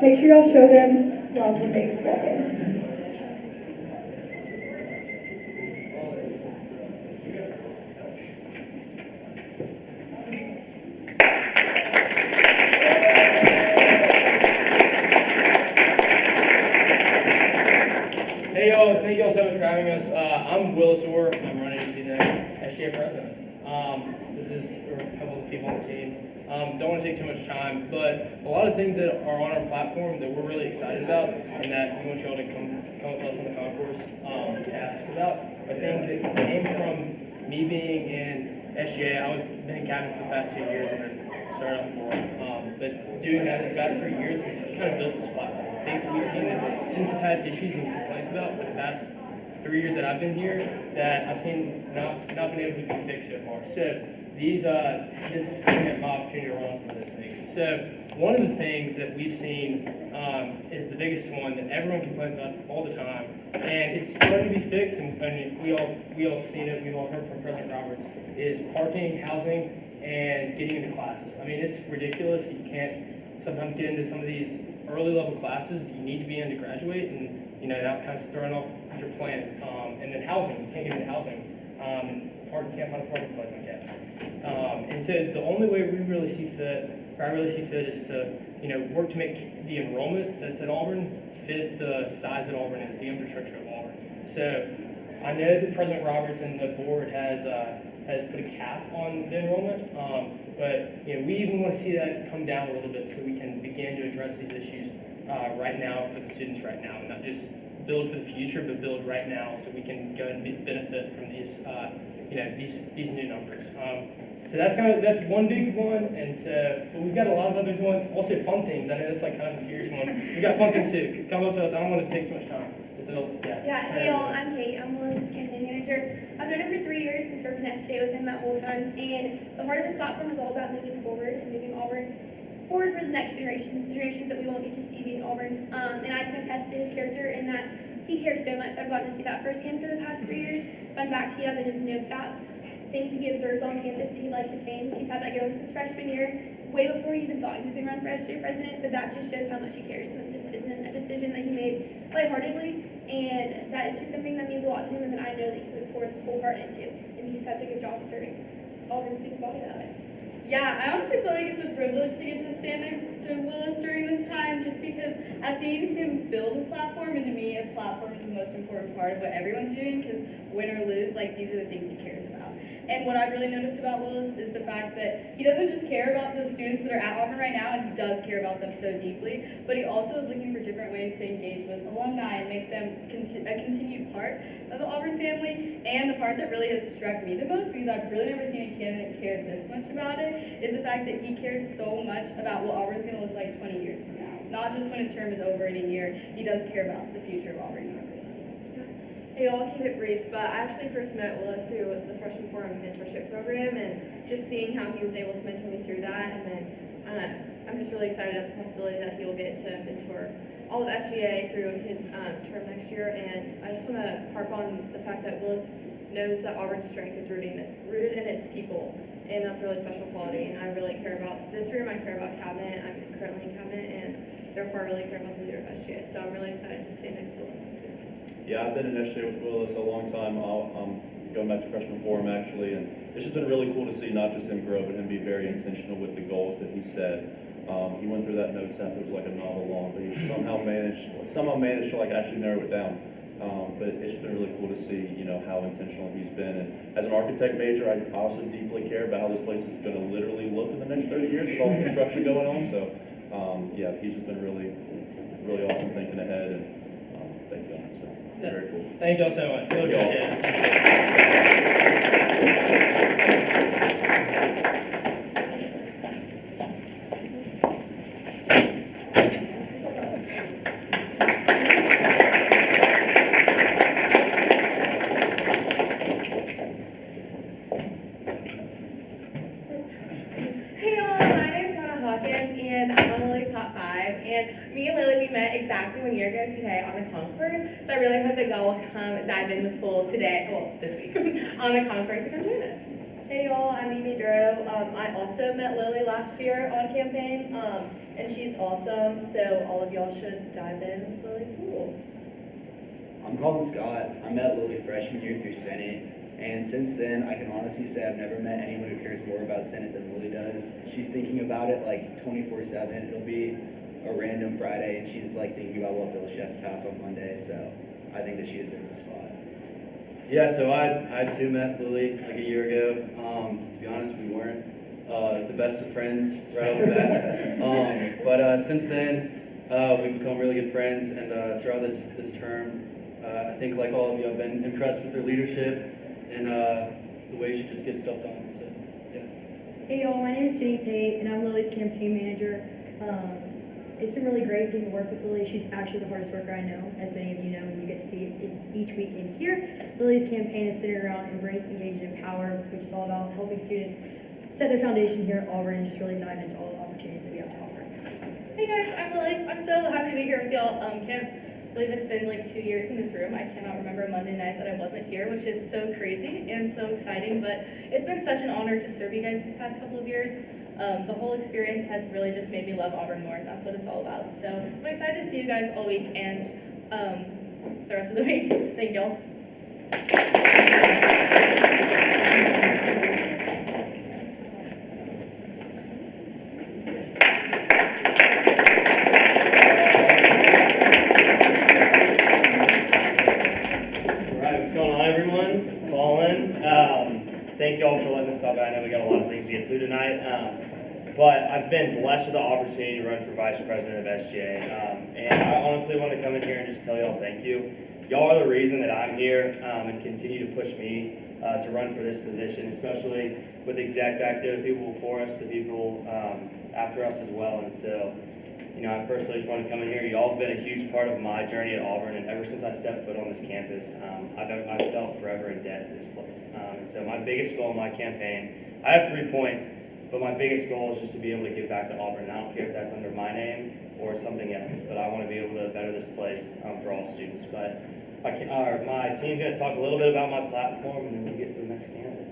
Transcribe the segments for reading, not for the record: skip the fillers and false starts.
Make sure y'all show them love when they walk in. Hey y'all, thank y'all so much for having us. I'm Willis Orr. I'm running to be the SGA president. This is a couple of people on the team. Don't want to take too much time, but a lot of things that are on our platform that we're really excited about and that we want y'all to come with us on the concourse to ask us about are things that came from me being in SGA. I was been in cabin for the past 2 years and then started on the board. But doing that in the past 3 years has kind of built this platform. Things that we've seen that students have had issues and complaints about for the past 3 years that I've been here that I've seen not been able to be fixed so far. So this is kind of my opportunity to run on some of those things. So one of the things that we've seen is the biggest one that everyone complains about all the time, and it's starting to be fixed. And we all have seen it. We've all heard from President Roberts is parking, housing, and getting into classes. I mean, it's ridiculous. You can't sometimes get into some of these early level classes that you need to be in to graduate, and that kind of throwing off your plan. And then housing, you can't get into housing. Can't find a parking place on campus. And so the only way we really see fit, or I really see fit, is to work to make the enrollment that's at Auburn fit the size that Auburn is, the infrastructure of Auburn. So I know that President Roberts and the board has put a cap on the enrollment, but we even want to see that come down a little bit so we can begin to address these issues right now for the students right now, and not just build for the future, but build right now so we can go and benefit from these these new numbers. So that's one big one, and so but we've got a lot of other ones. Also fun things. I know that's like kind of a serious one. We got fun things too. Come up to us. I don't want to take too much time. Yeah, hey y'all, I'm Kate. I'm Melissa's campaign manager. I've known him for 3 years and served in SGA with him that whole time. And the heart of his platform is all about moving forward and moving Auburn forward for the next generation, the generations that we won't get to see be in Auburn. And I can attest to his character in that he cares so much. I've gotten to see that firsthand for the past 3 years. Fun fact, he has in his notes app things that he observes on campus that he'd like to change. He's had that going since freshman year, way before he even thought he was going to run for SGA president, but that just shows how much he cares, and that this isn't a decision that he made lightheartedly, and that it's just something that means a lot to him and that I know that he would pour his whole heart into, and he's such a good job at serving Auburn student body that way. Yeah, I honestly feel like it's a privilege to get to stand next to Willis during this time, just because I've seen him build his platform, and to me, a platform is the most important part of what everyone's doing, because win or lose, these are the things he cares about. And what I've really noticed about Willis is the fact that he doesn't just care about the students that are at Auburn right now, and he does care about them so deeply, but he also is looking for different ways to engage with alumni and make them a continued part of the Auburn family. And the part that really has struck me the most, because I've really never seen a candidate care this much about it, is the fact that he cares so much about what Auburn's going to look like 20 years from now. Not just when his term is over in a year, he does care about the future of Auburn University. Hey, I'll keep it brief, but I actually first met Willis through the Freshman Forum Mentorship Program, and just seeing how he was able to mentor me through that, and then I'm just really excited at the possibility that he will get to mentor all of SGA through his term next year. And I just want to harp on the fact that Willis knows that Auburn's strength is rooted in its people, and that's a really special quality. And I really care about this room. I care about cabinet. I'm currently in cabinet, and therefore I really care about the leader of SGA. So I'm really excited to stand next to Willis this week. Yeah, I've been in SGA with Willis a long time. I'm going back to freshman forum actually, and it's just been really cool to see not just him grow, but him be very intentional with the goals that he set. He went through that notes app. It was like a novel long, but he somehow managed to actually narrow it down. But it's just been really cool to see how intentional he's been. And as an architect major, I also deeply care about how this place is going to literally look in the next 30 years with all the construction going on. So yeah, he's just been really, really awesome thinking ahead, and thank you. So. Very cool. Thank y'all so much. Really appreciate it. Hey y'all, my name is Shauna Hawkins, and I'm on Lily's Top 5, and me and Lily, we met exactly 1 year ago today on the concourse, so I really hope that y'all will come dive in the full today, well, this week, on the concourse and come join us. Hey y'all, I'm Mimi Duro. I also met Lily last year on campaign, and she's awesome, so all of y'all should dive in. It's really cool. I'm Colin Scott. I met Lily freshman year through Senate, and since then, I can honestly say I've never met anyone who cares more about Senate than Lily does. She's thinking about it like 24/7. It'll be a random Friday, and she's like thinking about what bill she has to pass on Monday, so I think that she deserves a spot. Yeah, so I too met Lily like a year ago. To be honest, we weren't the best of friends right off the bat. But since then, we've become really good friends, and throughout this term, I think like all of you, I've been impressed with her leadership and the way she just gets stuff done. So, yeah. Hey y'all, my name is Jenny Tate, and I'm Lily's campaign manager. It's been really great getting to work with Lily. She's actually the hardest worker I know, as many of you know, and you get to see it each week in here. Lily's campaign is centered around Embrace, Engage, and Empower, which is all about helping students set their foundation here at Auburn and just really dive into all the opportunities that we have to offer. Hey guys, I'm Lily. I'm so happy to be here with y'all. Can't believe it's been like 2 years in this room. I cannot remember a Monday night that I wasn't here, which is so crazy and so exciting, but it's been such an honor to serve you guys these past couple of years. The whole experience has really just made me love Auburn more. That's what it's all about. So I'm excited to see you guys all week and the rest of the week. Thank y'all. Thank y'all for letting us talk. I know we got a lot of things to get through tonight, but I've been blessed with the opportunity to run for vice president of SGA, and I honestly want to come in here and just tell y'all thank you. Y'all are the reason that I'm here and continue to push me to run for this position, especially with the exec back there, the people before us, the people after us as well. And so, you know, I personally just want to come in here. Y'all have been a huge part of my journey at Auburn, and ever since I stepped foot on this campus, I've felt forever in debt to this place. And so my biggest goal in my campaign, I have 3 points, but my biggest goal is just to be able to give back to Auburn. And I don't care if that's under my name or something else, but I want to be able to better this place for all students. But my team's going to talk a little bit about my platform, and then we'll get to the next candidate.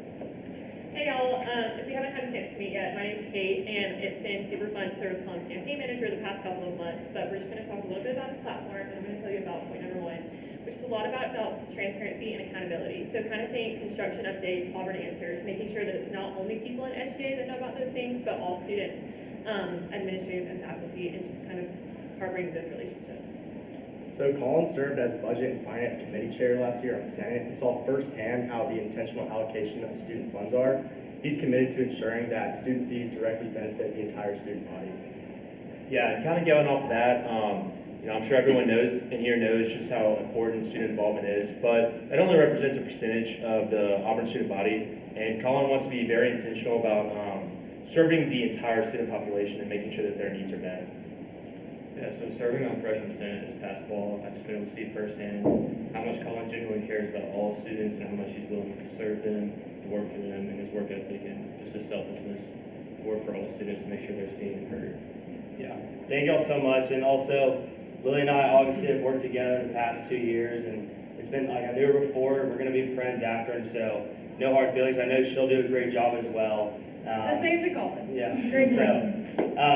Hey y'all, if you haven't had a chance to meet yet, my name is Kate, and it's been super fun to serve as Colin's campaign manager the past couple of months, but we're just going to talk a little bit about his platform, and I'm going to tell you about point number 1, which is a lot about transparency and accountability. So kind of think construction updates, Auburn answers, making sure that it's not only people in SGA that know about those things, but all students, administrators, and faculty, and just kind of harboring those relationships. So Colin served as Budget and Finance Committee Chair last year on Senate and saw firsthand how the intentional allocation of student funds are. He's committed to ensuring that student fees directly benefit the entire student body. Yeah, and kind of going off of that, you know, I'm sure everyone knows in here knows just how important student involvement is, but it only represents a percentage of the Auburn student body, and Colin wants to be very intentional about serving the entire student population and making sure that their needs are met. Yeah, so serving on freshman senate this past fall, I've just been able to see firsthand how much Colin genuinely cares about all students and how much he's willing to serve them, to work for them, and his work ethic and just his selflessness to work for all students to make sure they're seen and heard. Yeah, thank y'all so much. And also, Lily and I obviously have worked together the past 2 years, and it's been like I knew her before. We're going to be friends after, and so no hard feelings. I know she'll do a great job as well. The same to Colin. Yeah. Great So,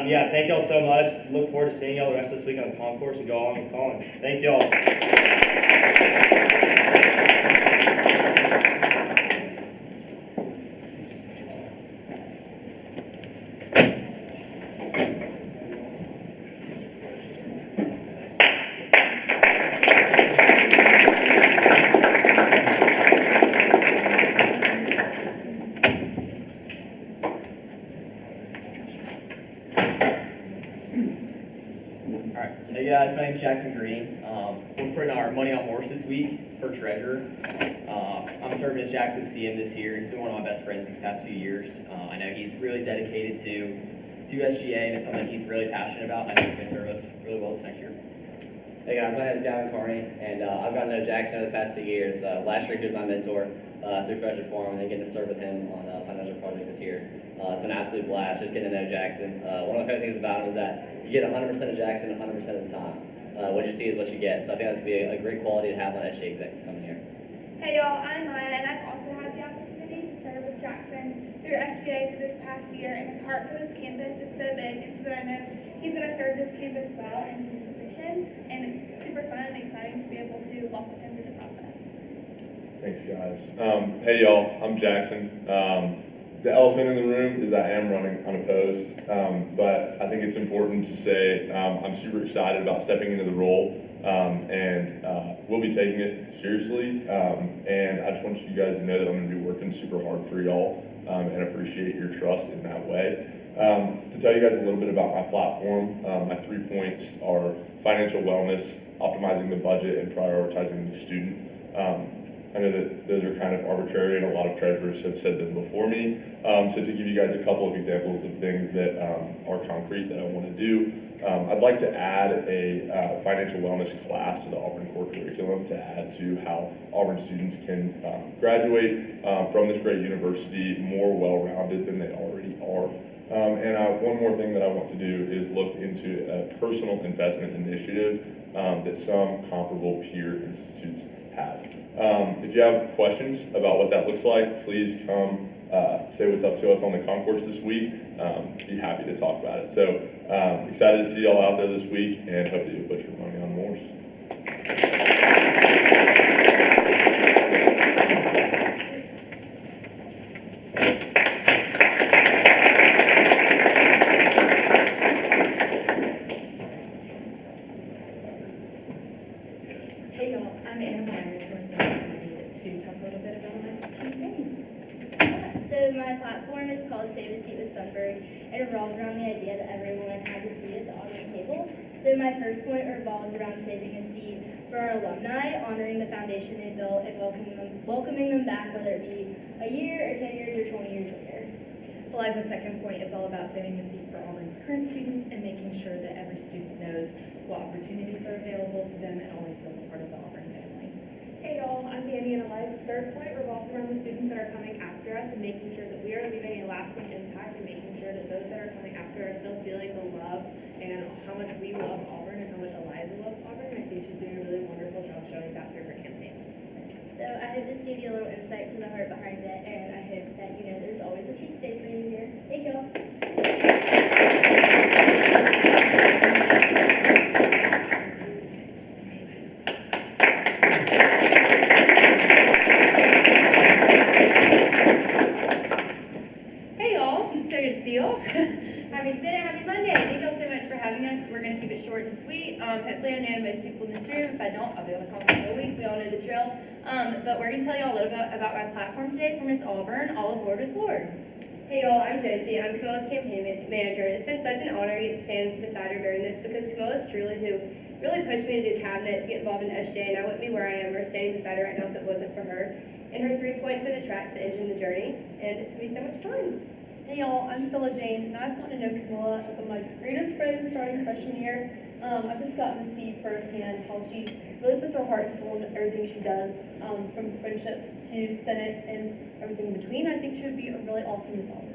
yeah, thank y'all so much. Look forward to seeing y'all the rest of this week on the concourse and go on with Colin. Thank y'all. Hey guys, my name is Jackson Green. We're putting our money on Morse this week for treasurer. I'm serving as Jackson's CM this year. He's been one of my best friends these past few years. I know he's really dedicated to SGA, and it's something he's really passionate about. I know he's going to serve us really well this next year. Hey guys, my name is Gavin Carney, and I've gotten to know Jackson over the past 2 years. Last year he was my mentor through freshman forum, and then getting to serve with him on financial projects this year. It's been an absolute blast just getting to know Jackson. One of my favorite things about him is that you get 100% of Jackson 100% of the time. What you see is what you get. So I think that's going to be a great quality to have on SGA executives coming here. Hey y'all, I'm Maya, and I've also had the opportunity to serve with Jackson through SGA for this past year, and his heart for this campus is so big, and so that I know he's going to serve this campus well in his position, and it's super fun and exciting to be able to walk with him through the process. Thanks, guys. Hey, y'all. I'm Jackson. The elephant in the room is I am running unopposed, but I think it's important to say I'm super excited about stepping into the role, and we'll be taking it seriously. And I just want you guys to know that I'm going to be working super hard for y'all, and appreciate your trust in that way. To tell you guys a little bit about my platform, my 3 points are financial wellness, optimizing the budget, and prioritizing the student. I know that those are kind of arbitrary, and a lot of treasurers have said them before me. So to give you guys a couple of examples of things that are concrete that I want to do, I'd like to add a financial wellness class to the Auburn core curriculum to add to how Auburn students can graduate from this great university more well-rounded than they already are. And one more thing that I want to do is look into a personal investment initiative that some comparable peer institutes have. If you have questions about what that looks like, please come say what's up to us on the concourse this week. Be happy to talk about it. So excited to see y'all out there this week, and hope that you put your money on Morse. Hey y'all, I'm Anna Myers. We're so excited to talk a little bit about Eliza's campaign. So my platform is called Save a Seat with Sunberg. It revolves around the idea that everyone has a seat at the Auburn table. So my first point revolves around saving a seat for our alumni, honoring the foundation they built, and welcoming them back, whether it be a year or 10 years or 20 years later. Eliza's second point is all about saving a seat for Auburn's current students and making sure that every student knows what opportunities are available to them and always feels a part of the Auburn family. Hey y'all, I'm Danny, and Eliza's third point revolves around the students that are coming after us and making sure that we are leaving a lasting impact and making sure that those that are coming after are still feeling the love and how much we love Auburn and how much Eliza loves Auburn. And I think she's doing a really wonderful job showing that through her campaign. So I hope this gave you a little insight to the heart behind it, and I hope that you know there's always a seat safe for you here. Thank y'all. Hey y'all, it's so good to see y'all. Happy Senate, happy Monday. Thank y'all so much for having us. We're going to keep it short and sweet. Hopefully I know most people in this room. If I don't, I'll be on the conference all week. We all know the drill. But we're going to tell y'all a little bit about my platform today for Miss Auburn. All aboard with Lord. Hey y'all, I'm Josie. I'm Camilla's campaign manager. It's been such an honor to get to stand beside her during this because Camilla is truly who really pushed me to do cabinet, to get involved in SGA, and I wouldn't be where I am or standing beside her right now if it wasn't for her. And her 3 points are the tracks, the engine, the journey, and it's going to be so much fun. Hey y'all, I'm Stella Jane, and I've gotten to know Camilla as one of my greatest friends starting freshman year. I've just gotten to see firsthand how she really puts her heart and soul into everything she does, from friendships to Senate and everything in between. I think she would be a really awesome Miss Auburn.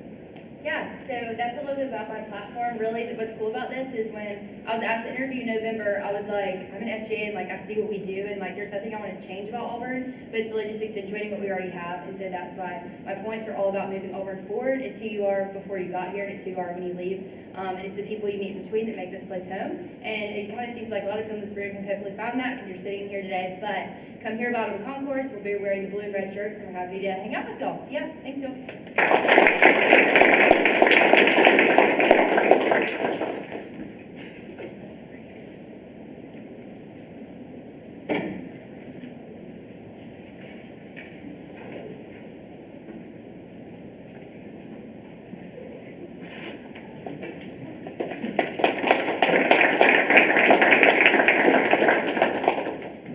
Yeah, so that's a little bit about my platform. Really, what's cool about this is when I was asked to interview in November, I was like, I'm an SGA and like I see what we do and like there's nothing I want to change about Auburn, but it's really just accentuating what we already have. And so that's why my points are all about moving Auburn forward. It's who you are before you got here, and it's who you are when you leave. And it's the people you meet in between that make this place home. And it kind of seems like a lot of people in this room have hopefully found that because you're sitting here today. But come hear about it in the concourse. We'll be wearing the blue and red shirts, and we're happy to hang out with y'all. Yeah, thanks y'all.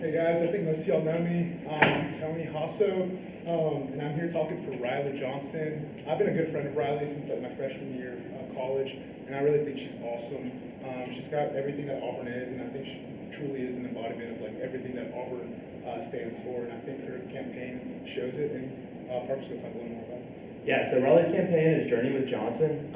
Hey guys, I think most of y'all know me. I'm Tony Hasso, and I'm here talking for Riley Johnson. I've been a good friend of Riley since like my freshman year of college, and I really think she's awesome. She's got everything that Auburn is, and I think she truly is an embodiment of like everything that Auburn stands for, and I think her campaign shows it, and Parker's going to talk a little more about it. Yeah, so Riley's campaign is Journey with Johnson.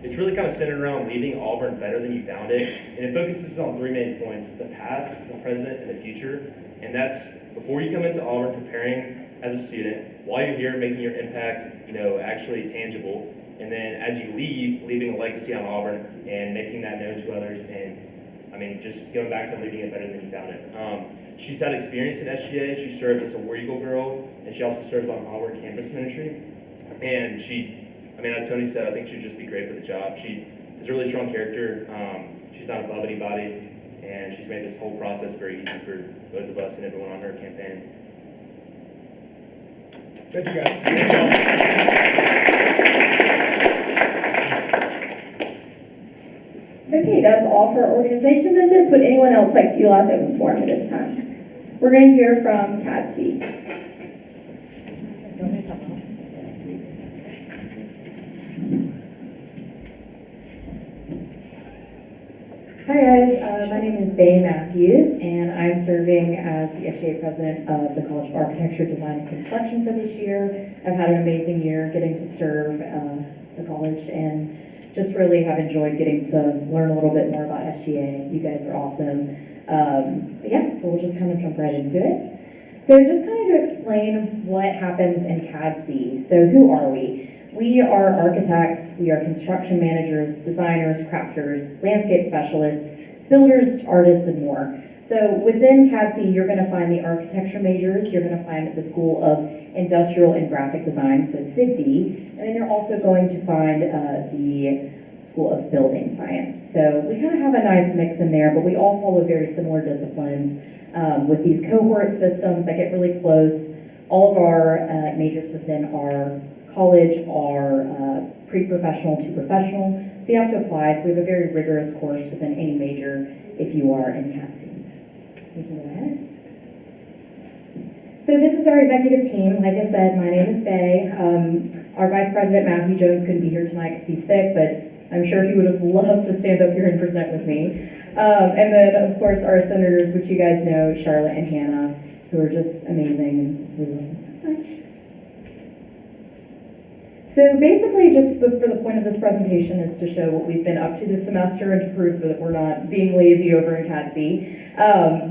It's really kind of centered around leaving Auburn better than you found it, and it focuses on 3 main points: the past, the present, and the future. And that's before you come into Auburn, preparing as a student, while you're here, making your impact, actually tangible, And then as you leave, leaving a legacy on Auburn and making that known to others, and I mean, just going back to leaving it better than you found it. She's had experience in SGA. She served as a War Eagle girl, and she also serves on Auburn campus ministry. And I mean, as Tony said, I think she'd just be great for the job. She has a really strong character. She's not above anybody, and she's made this whole process very easy for both of us and everyone on her campaign. Thank you, guys. Okay, that's all for our organization visits. Would anyone else like to utilize open forum at this time? We're going to hear from CADC. Hi guys, my name is Bae Matthews, and I'm serving as the SGA president of the College of Architecture, Design, and Construction for this year. I've had an amazing year getting to serve the college, and just really have enjoyed getting to learn a little bit more about SGA. You guys are awesome. But yeah, so we'll just kind of jump right into it. So just kind of to explain what happens in CADC. So who are we? We are architects, we are construction managers, designers, crafters, landscape specialists, builders, artists, and more. So within CADC, you're going to find the architecture majors, you're going to find the School of Industrial and Graphic Design, so SIGD, and then you're also going to find the School of Building Science. So we kind of have a nice mix in there, but we all follow very similar disciplines with these cohort systems that get really close. All of our majors within our college are pre-professional to professional, so you have to apply. So we have a very rigorous course within any major if you are in CADC. We can go ahead. So this is our executive team. Like I said, my name is Bae. Our Vice President, Matthew Jones, couldn't be here tonight because he's sick, but I'm sure he would have loved to stand up here and present with me. And then, of course, our senators, which you guys know, Charlotte and Hannah, who are just amazing, and we love them so much. So basically, just for the point of this presentation is to show what we've been up to this semester and to prove that we're not being lazy over in CADC.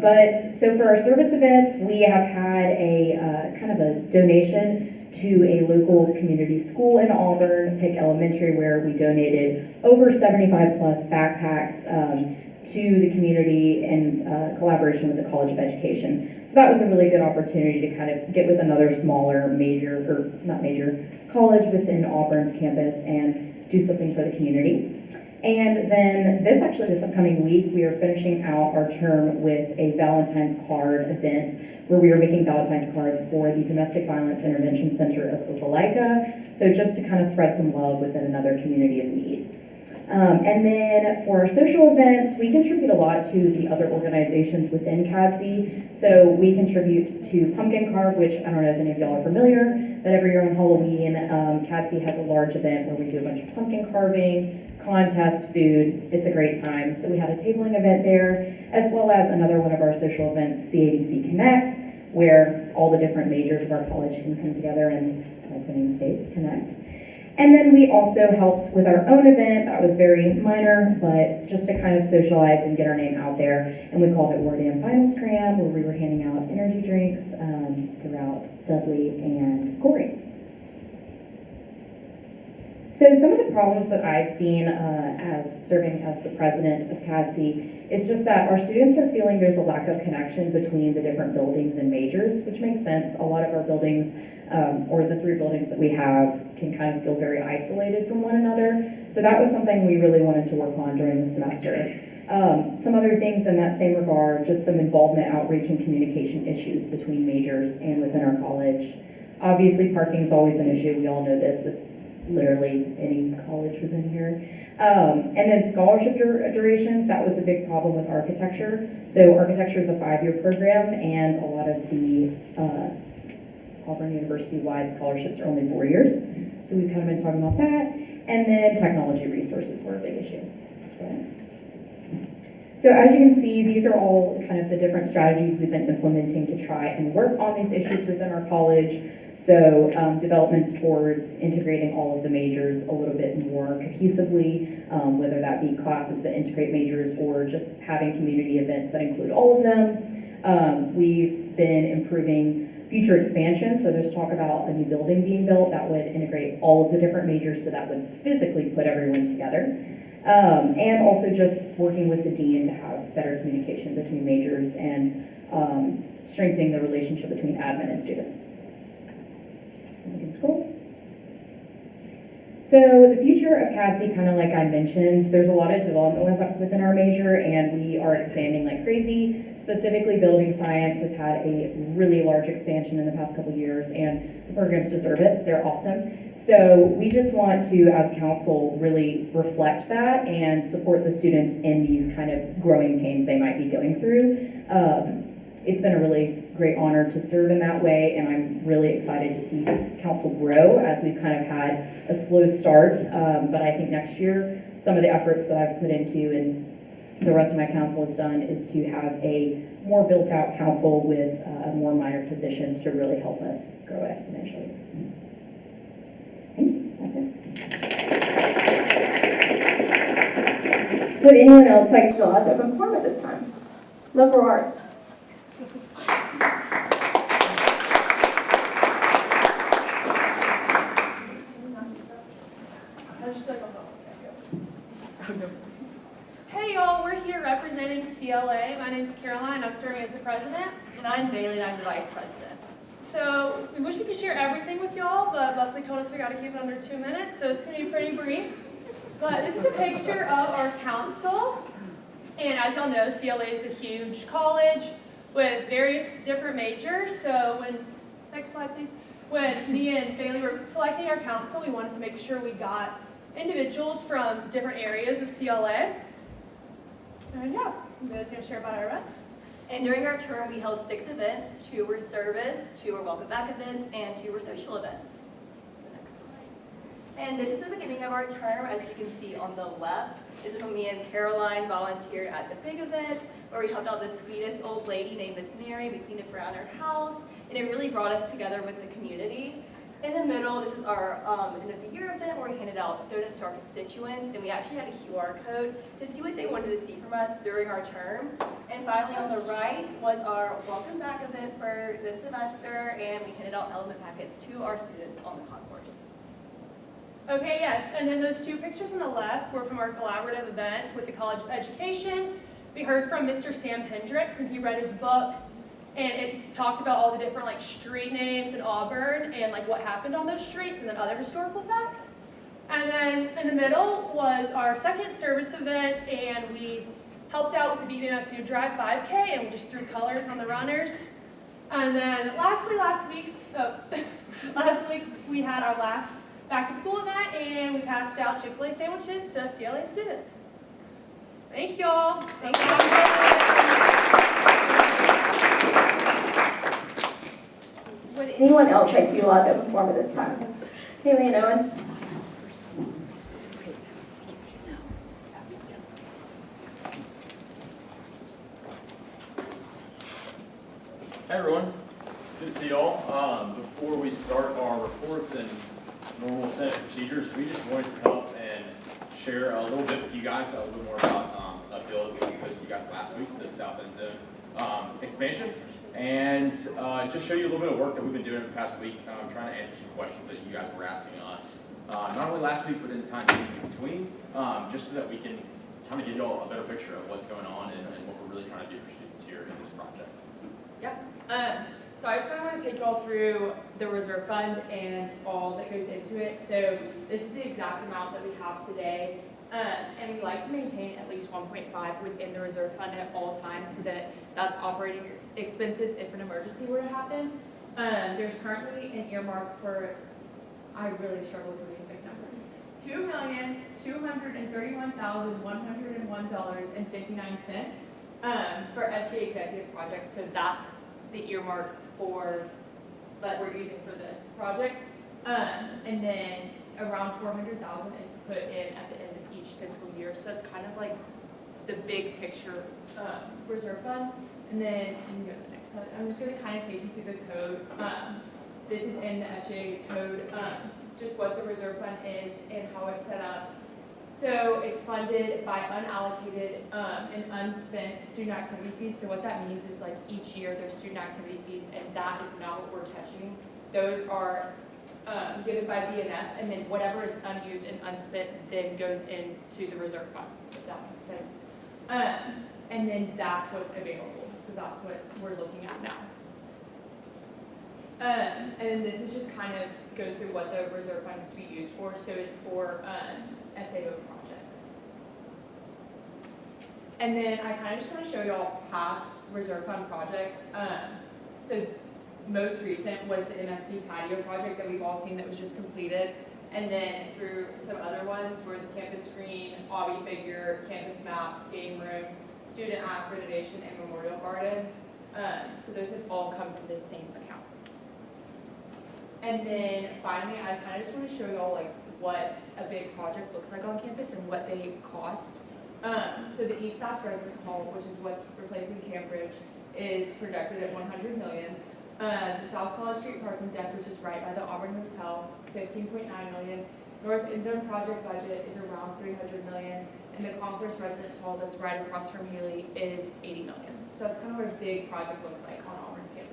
But so for our service events, we have had a kind of a donation to a local community school in Auburn, Pick Elementary, where we donated over 75 plus backpacks to the community in collaboration with the College of Education. So that was a really good opportunity to kind of get with another smaller major, or not major, college within Auburn's campus and do something for the community. And then this upcoming week, we are finishing out our term with a Valentine's card event where we are making Valentine's cards for the Domestic Violence Intervention Center of Opelika. So just to kind of spread some love within another community of need. And then for our social events, we contribute a lot to the other organizations within CADC. So we contribute to Pumpkin Carve, which I don't know if any of y'all are familiar, but every year on Halloween, CADC has a large event where we do a bunch of pumpkin carving, contest, food. It's a great time. So we had a tabling event there, as well as another one of our social events, CADC Connect, where all the different majors of our college can come together and, like the name states, connect. And then we also helped with our own event that was very minor, but just to kind of socialize and get our name out there. And we called it War Dam Finals Cram, where we were handing out energy drinks throughout Dudley and Corey. So some of the problems that I've seen as serving as the president of CADC is just that our students are feeling there's a lack of connection between the different buildings and majors, which makes sense. A lot of our buildings, or the 3 buildings that we have, can kind of feel very isolated from one another. So that was something we really wanted to work on during the semester. Some other things in that same regard, just some involvement, outreach, and communication issues between majors and within our college. Obviously, parking is always an issue. We all know this with literally any college within here. And then scholarship durations, that was a big problem with architecture. So architecture is a 5-year program, and a lot of the Auburn University-wide scholarships are only 4 years. So we've kind of been talking about that. And then technology resources were a big issue. So as you can see, these are all kind of the different strategies we've been implementing to try and work on these issues within our college. So developments towards integrating all of the majors a little bit more cohesively, whether that be classes that integrate majors or just having community events that include all of them. We've been improving future expansion. So there's talk about a new building being built that would integrate all of the different majors, so that would physically put everyone together. And also just working with the dean to have better communication between majors and strengthening the relationship between admin and students. Lincoln School. So the future of CADC, kind of like I mentioned, there's a lot of development within our major, and we are expanding like crazy. Specifically, building science has had a really large expansion in the past couple of years, and the programs deserve it. They're awesome. So we just want to, as council, really reflect that and support the students in these kind of growing pains they might be going through. It's been a really great honor to serve in that way, and I'm really excited to see council grow as we've kind of had a slow start. But I think next year, some of the efforts that I've put into and the rest of my council has done is to have a more built-out council with more minor positions to really help us grow exponentially. Thank you. That's it. Would anyone else like to utilize open forum at this time? Liberal arts. Hey y'all, we're here representing CLA. My name's Caroline, I'm serving as the president. And I'm Bailey, and I'm the vice president. So we wish we could share everything with y'all, but luckily told us we got to keep it under 2 minutes, so it's going to be pretty brief. But this is a picture of our council. And as y'all know, CLA is a huge college with various different majors. So next slide please. When me and Bailey were selecting our council, we wanted to make sure we got individuals from different areas of CLA. And yeah, Bailey's going to share about our events. And during our term, we held 6 events. 2 were service, 2 were welcome back events, and 2 were social events. And this is the beginning of our term, as you can see on the left. This is when me and Caroline volunteered at the big event, where we helped out the sweetest old lady named Miss Mary. We cleaned up around her house, and it really brought us together with the community. In the middle, this is our end of the year event, where we handed out donuts to our constituents, and we actually had a QR code to see what they wanted to see from us during our term. And finally, on the right was our welcome back event for this semester, and we handed out element packets to our students on the concourse. Okay, yes, and then those 2 pictures on the left were from our collaborative event with the College of Education. We heard from Mr. Sam Hendricks, and he read his book, and it talked about all the different like street names in Auburn and like what happened on those streets and then other historical facts. And then in the middle was our second service event, and we helped out with the BBMF Food Drive 5K, and we just threw colors on the runners. And then lastly, last week we had our last back to school event, and we passed out Chick-fil-A sandwiches to CLA students. Thank y'all. Thank you. Would anyone else like to utilize open forum at this time? Haley and Owen. Hey everyone, good to see y'all. Before we start our reports and normal Senate procedures, we just wanted to come up and share a little bit with you guys, a little bit more about a bill that we posted to you guys last week, the South End Zone expansion, and just show you a little bit of work that we've been doing the past week, trying to answer some questions that you guys were asking us. Not only last week, but in the time in between, just so that we can kind of give you all a better picture of what's going on and what we're really trying to do for students here in this project. Yep. So I just kind of want to take you all through the reserve fund and all that goes into it. So this is the exact amount that we have today. And we like to maintain at least 1.5 within the reserve fund at all times, so that that's operating expenses if an emergency were to happen. There's currently an earmark for, I really struggle with specific numbers, $2,231,101.59 for SGA executive projects. So that's the earmark for that we're using for this project. And then around 400,000 is put in at the end of each fiscal year. So that's kind of like the big picture reserve fund. And then you can go to the next slide. I'm just going to kind of take you through the code. This is in the SGA code, just what the reserve fund is and how it's set up. So it's funded by unallocated and unspent student activity fees. So what that means is like each year there's student activity fees, and that is not what we're touching. Those are given by BNF, and then whatever is unused and unspent then goes into the reserve fund, if that makes sense. And then that's what's available. So that's what we're looking at now. And then this is just kind of goes through what the reserve fund is to be used for. So it's for SAO projects. And then I kind of just want to show y'all past reserve fund projects. So most recent was the MSC patio project that we've all seen that was just completed. And then through some other ones were the campus screen, obby figure, campus map, game room, student accreditation, and memorial garden. So those have all come from this same account. And then finally, I kind of just want to show y'all like what a big project looks like on campus and what they cost. So the East South Resident Hall, which is what's replacing Cambridge, is projected at $100 million. The South College Street parking deck, which is right by the Auburn Hotel, $15.9 million. North End Zone project budget is around $300 million. And the Concourse Residence Hall that's right across from Haley is $80 million. So that's kind of what a big project looks like on Auburn's campus.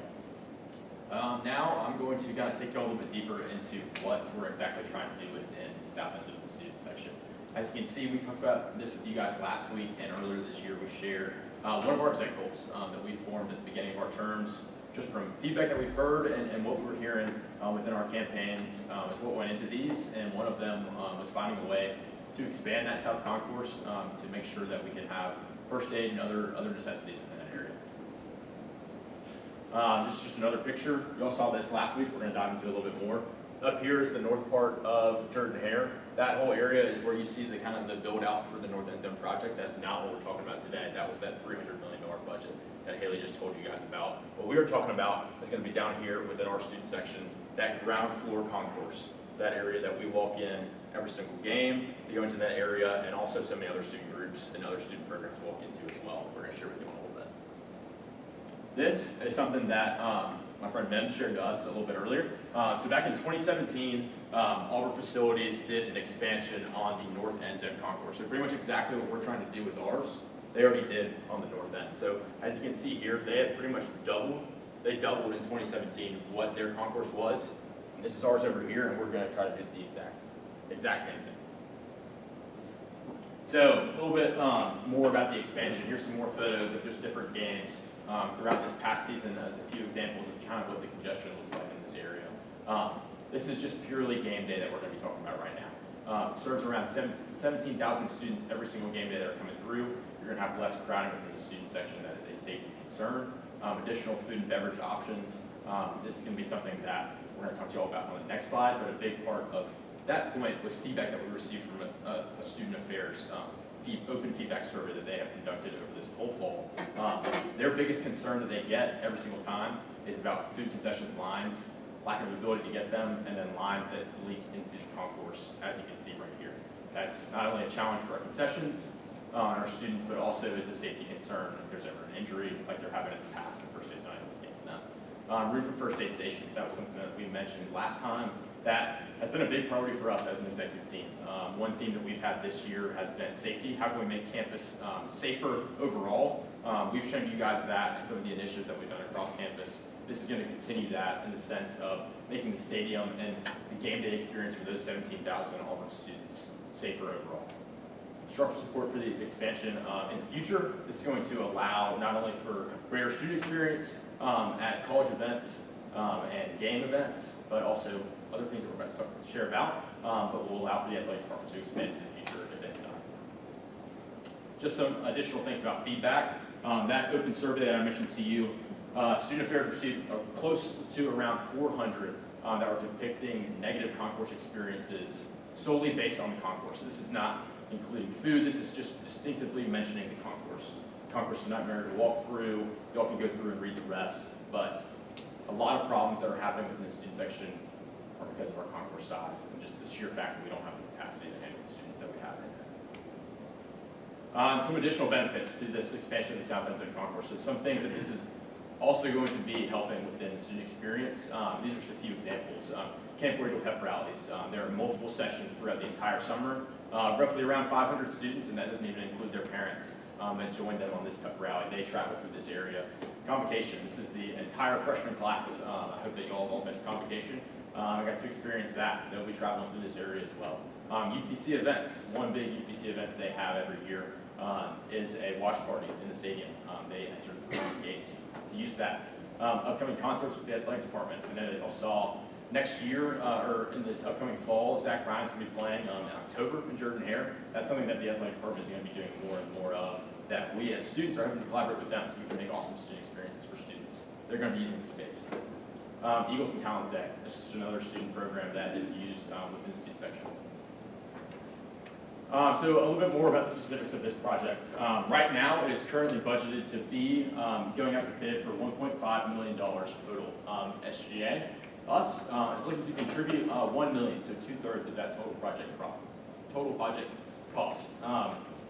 Now I'm going to kind of take you a little bit deeper into what we're exactly trying to do within the south end of the student section. As you can see, we talked about this with you guys last week, and earlier this year we shared one of our exec goals that we formed at the beginning of our terms, just from feedback that we've heard and what we were hearing within our campaigns is what went into these, and one of them was finding a way to expand that South Concourse to make sure that we can have first aid and other necessities within that area. This is just another picture. You all saw this last week. We're going to dive into it a little bit more. Up here is the north part of Jordan Hare. That whole area is where you see the kind of the build out for the North End Zone project. That's not what we're talking about today. That was that $300 million budget that Haley just told you guys about. What we were talking about is going to be down here within our student section, that ground floor concourse, that area that we walk in every single game to go into that area, and also so many other student groups and other student programs walk into as well. We're going to share with you in a little bit. This is something that my friend Ben shared to us a little bit earlier. So back in 2017, Auburn Facilities did an expansion on the North End Zone concourse. So pretty much exactly what we're trying to do with ours, they already did on the North End. So as you can see here, they had pretty much doubled. They doubled in 2017 what their concourse was. And this is ours over here, and we're going to try to do the exact same thing. So a little bit more about the expansion. Here's some more photos of just different games throughout this past season as a few examples of kind of what the congestion looks like in this area. This is just purely game day that we're going to be talking about right now. It serves around 17,000 students every single game day that are coming through. You're going to have less crowding within the student section. That is a safety concern. Additional food and beverage options. This is going to be something that we're going to talk to you all about on the next slide, but a big part of that point was feedback that we received from a student affairs open feedback survey that they have conducted over this whole fall. Their biggest concern that they get every single time is about food concessions lines, lack of ability to get them, and then lines that leak into the concourse, as you can see right here. That's not only a challenge for our concessions and our students, but also is a safety concern if there's ever an injury like there have been in the past, and first aid's not able to get to them. Roof and first aid stations, that was something that we mentioned last time. That has been a big priority for us as an executive team. One theme that we've had this year has been safety. How can we make campus safer overall? We've shown you guys that and some of the initiatives that we've done across campus. This is going to continue that in the sense of making the stadium and the game day experience for those 17,000 Auburn students safer overall. Structural support for the expansion in the future. This is going to allow not only for greater student experience at college events and game events, but also other things that we're about to share about, but will allow for the athletic department to expand in the future if they desire. Just some additional things about feedback. That open survey that I mentioned to you, student affairs received close to around 400 that were depicting negative concourse experiences solely based on the concourse. This is not including food, this is just distinctively mentioning the concourse. The concourse is not meant to walk through, y'all can go through and read the rest, but a lot of problems that are happening within the student section are because of our concourse size and just the sheer fact that we don't have the capacity to handle the students that we have in there. Some additional benefits to this expansion of the South End Zone concourse. So some things that this is also going to be helping within the student experience. These are just a few examples. Camp Royal Pep rallies. There are multiple sessions throughout the entire summer roughly around 500 students, and that doesn't even include their parents that joined them on this pep rally. They traveled through this area. Convocation, this is the entire freshman class. I hope that you all have all been to Convocation. I got to experience that. They'll be traveling through this area as well. UPC events, one big UPC event they have every year is a watch party in the stadium. They enter through these gates to use that. Upcoming concerts with the athletic department. I know that y'all saw next year, or in this upcoming fall, Zach Bryan's going to be playing in October in Jordan Hare. That's something that the athletic department is going to be doing more and more of, that we as students are having to collaborate with them so we can make awesome student experiences for students. They're going to be using the space. Eagles and Talents Day. This is another student program that is used within the student section. So a little bit more about the specifics of this project. Right now, it is currently budgeted to be going out to bid for $1.5 million total. SGA, us, is looking to contribute $1 million, so 2/3 of that total project cost.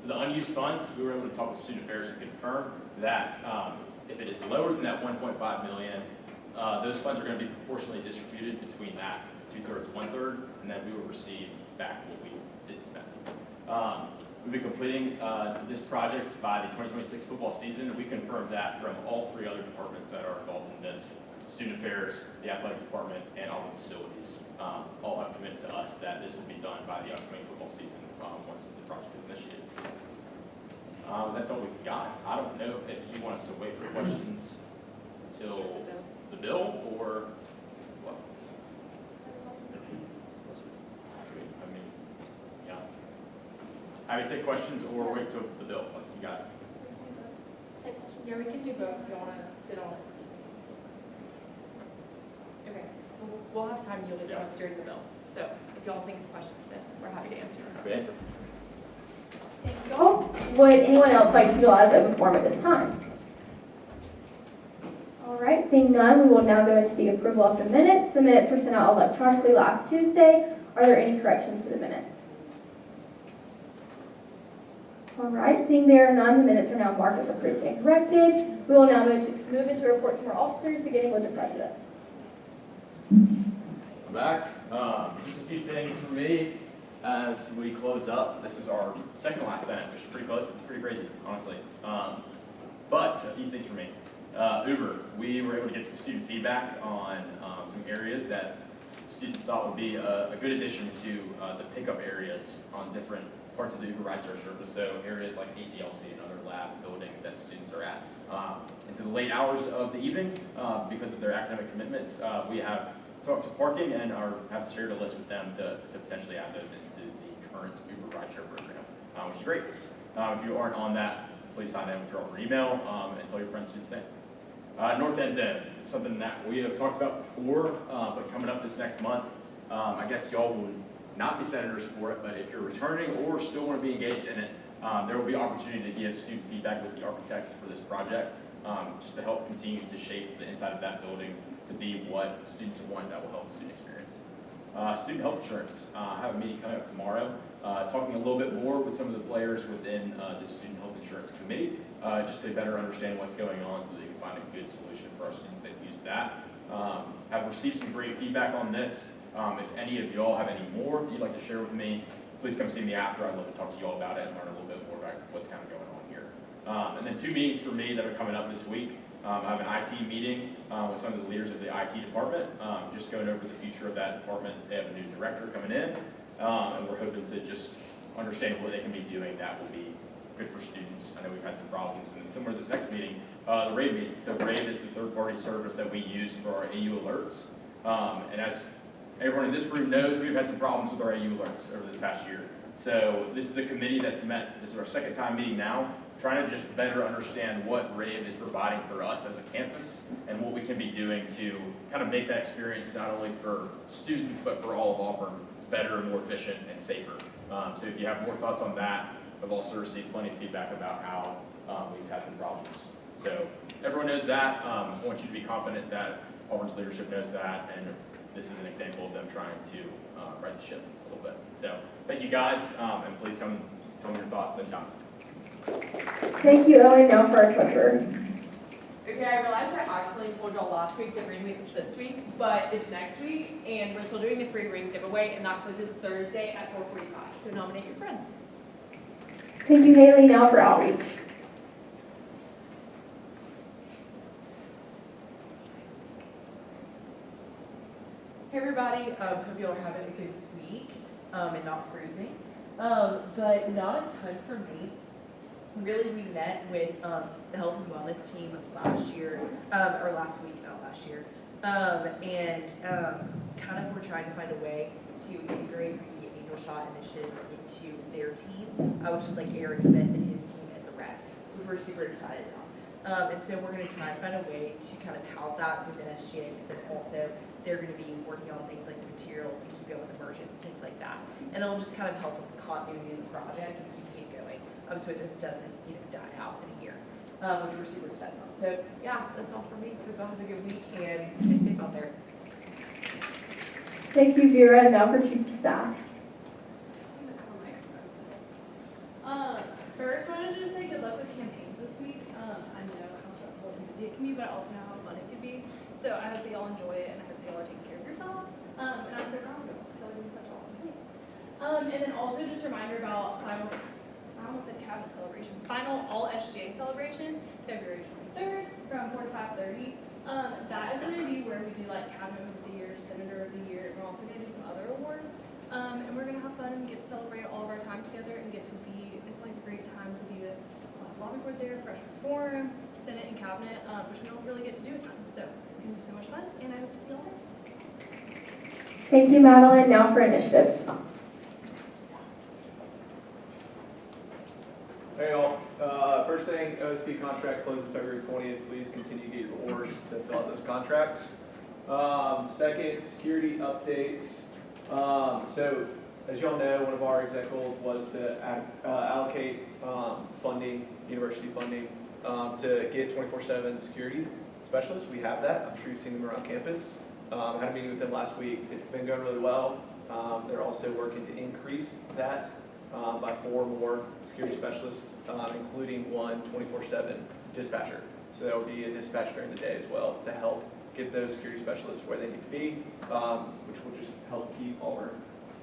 The unused funds, we were able to talk with student affairs and confirm that if it is lower than that $1.5 million, those funds are going to be proportionally distributed between that 2/3, 1/3, and then we will receive back what we didn't spend. We'll be completing this project by the 2026 football season. We confirmed that from all 3 other departments that are involved in this: student affairs, the athletic department, and all the facilities. All have committed to us that this will be done by the upcoming football season once the project is initiated. That's all we've got. I don't know if you want us to wait for questions until the bill or what? I mean, yeah. I would take questions or wait till the bill, like you guys. Yeah, we can do both if you want to sit on it. Okay, we'll have time to yield it to us during the bill. So if y'all think of questions, then we're happy to answer them. Happy to answer. Thank you all. Would anyone else like to utilize open forum at this time? All right, seeing none, we will now go into the approval of the minutes. The minutes were sent out electronically last Tuesday. Are there any corrections to the minutes? All right, seeing there are none, the minutes are now marked as approved and corrected. We will now move into reports from our officers, beginning with the president. I'm back. Just a few things for me as we close up. This is our second to last Senate, which is pretty crazy, honestly. But a few things for me. Uber, we were able to get some student feedback on some areas that students thought would be a good addition to the pickup areas on different parts of the Uber rideshare service. So areas like ACLC and other lab buildings that students are at. Into the late hours of the evening, because of their academic commitments, we have talked to parking and have shared a list with them to potentially add those into the current Uber rideshare program, which is great. If you aren't on that, please sign in with your own email and tell your friends to do the same. North End Zone is something that we have talked about before, but coming up this next month, I guess y'all would not be senators for it, but if you're returning or still want to be engaged in it, there will be opportunity to give student feedback with the architects for this project, just to help continue to shape the inside of that building to be what students want that will help the student experience. Student health insurance. I have a meeting coming up tomorrow, talking a little bit more with some of the players within the student health insurance committee, just to better understand what's going on so that you can find a good solution for our students that use that. Have received some great feedback on this. If any of y'all have any more that you'd like to share with me, please come see me after. I'd love to talk to you all about it and learn a little bit more about what's kind of going on here. And then 2 meetings for me that are coming up this week. I have an IT meeting with some of the leaders of the IT department, just going over the future of that department. They have a new director coming in, and we're hoping to just understand what they can be doing that will be good for students. I know we've had some problems. And then similar to this next meeting, the RAVE meeting. So RAVE is the third-party service that we use for our AU alerts. And as everyone in this room knows, we've had some problems with our AU alerts over this past year. So this is a committee that's met, this is our second time meeting now, trying to just better understand what RAVE is providing for us as a campus and what we can be doing to kind of make that experience not only for students but for all of Auburn better and more efficient and safer. So if you have more thoughts on that, I've also received plenty of feedback about how we've had some problems. So everyone knows that. I want you to be confident that Auburn's leadership knows that, and this is an example of them trying to right the ship a little bit. So thank you guys, and please come tell me your thoughts anytime. Thank you, Owen. Now for our treasurer. Okay, I realized I actually unfortunately told y'all last week that Green Week was this week, but it's next week, and we're still doing the free ring giveaway, and that closes Thursday at 4:45. So nominate your friends. Thank you, Haley. Now for outreach. Hey everybody, hope you all are having a good week and not cruising. But not a ton for me. Really, we met with the health and wellness team last year, or last week, not last year. And kind of we're trying to find a way to integrate the Angel Shot initiative into their team, which is like Eric Smith and his team at the rec, which we're super excited about. And so we're going to try and find a way to kind of house that within SGA, but then also they're going to be working on things like the materials and keep going with immersion, things like that. And it'll just kind of help with the continuity of the project and keeping it going, so it just doesn't, die out in a year, which we're super excited about. So yeah, that's all for me. Hope y'all have a good week and stay safe out there. Thank you, Vera. Now for Chief of Staff. First, I wanted to just say good luck with campaigns this week. I know how stressful and busy it can be, but I also know how fun it can be. So I hope that y'all enjoy it, and I hope that y'all are taking care of yourselves. And I'm so proud of you for doing such awesome things. And then also just a reminder about I almost said cabinet celebration. Final all SGA celebration, February 23rd from 4 to 5:30. That is going to be where we do like cabinet of the year, senator of the year, and we're also going to do some other awards. And we're going to have fun and get to celebrate all of our time together and get to be, it's like a great time to be with lobby board there, freshman forum, Senate and cabinet, which we don't really get to do a ton. So it's going to be so much fun, and I hope to see y'all there. Thank you, Madeline. Now for initiatives. Hey y'all, first thing, OSP contract closes February 20th. Please continue to get your orders to fill out those contracts. Second, security updates. So as y'all know, one of our exec goals was to allocate funding, university funding, to get 24/7 security specialists. We have that. I'm sure you've seen them around campus. I had a meeting with them last week. It's been going really well. They're also working to increase that by 4 more security specialists, including one 24/7 dispatcher. So there will be a dispatch during the day as well to help get those security specialists where they need to be, which will just help keep Auburn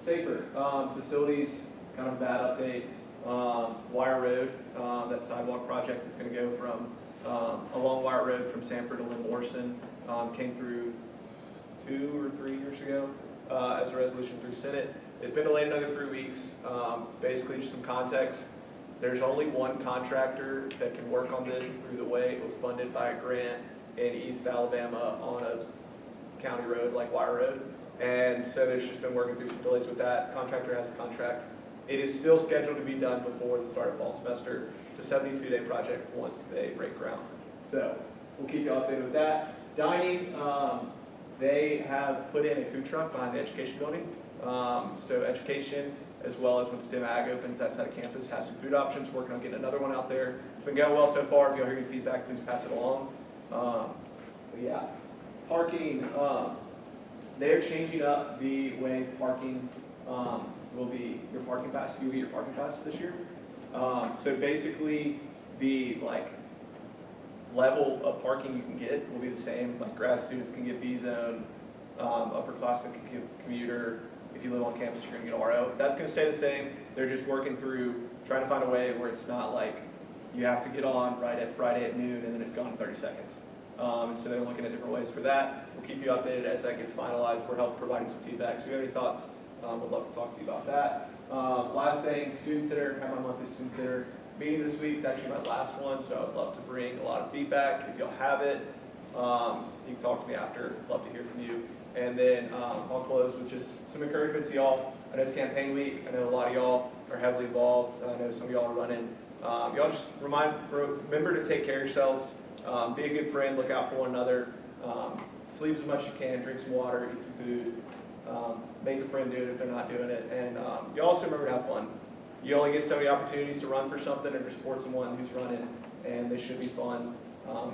safer. Facilities, kind of a bad update. Wire Road, that sidewalk project that's going to go from along Wire Road from Sanford to Lynn Morrison, came through 2 or 3 years ago as a resolution through Senate. It's been delayed another 3 weeks. Basically, just some context. There's only one contractor that can work on this through the way it was funded by a grant in East Alabama on a county road like Wire Road. And so there's just been working through some delays with that. Contractor has the contract. It is still scheduled to be done before the start of fall semester. It's a 72-day project once they break ground. So we'll keep you updated with that. Dining, they have put in a food truck behind the education building. So education, as well as when STEM Ag opens, that side of campus has some food options. Working on getting another one out there. It's been going well so far. If you hear any feedback, please pass it along. But yeah, parking. They're changing up the way parking will be your parking pass. You'll get your parking pass this year. So basically, the level of parking you can get will be the same. Like grad students can get B zone, upperclassmen can get commuter. If you live on campus, you're going to get RO. That's going to stay the same. They're just working through trying to find a way where it's not like you have to get on right at Friday at noon and then it's gone in 30 seconds. And so they're looking at different ways for that. We'll keep you updated as that gets finalized. We're helping providing some feedback. So if you have any thoughts, we'd love to talk to you about that. Last thing, Student Center. I have my monthly Student Center meeting this week. It's actually my last one, so I'd love to bring a lot of feedback. If y'all have it, you can talk to me after. Love to hear from you. And then I'll close with just some encouragement to y'all. I know it's campaign week. I know a lot of y'all are heavily involved. I know some of y'all are running. Y'all just remember to take care of yourselves. Be a good friend. Look out for one another. Sleep as much as you can. Drink some water. Eat some food. Make a friend do it if they're not doing it. And you also remember to have fun. You only get so many opportunities to run for something or to support someone who's running, and they should be fun.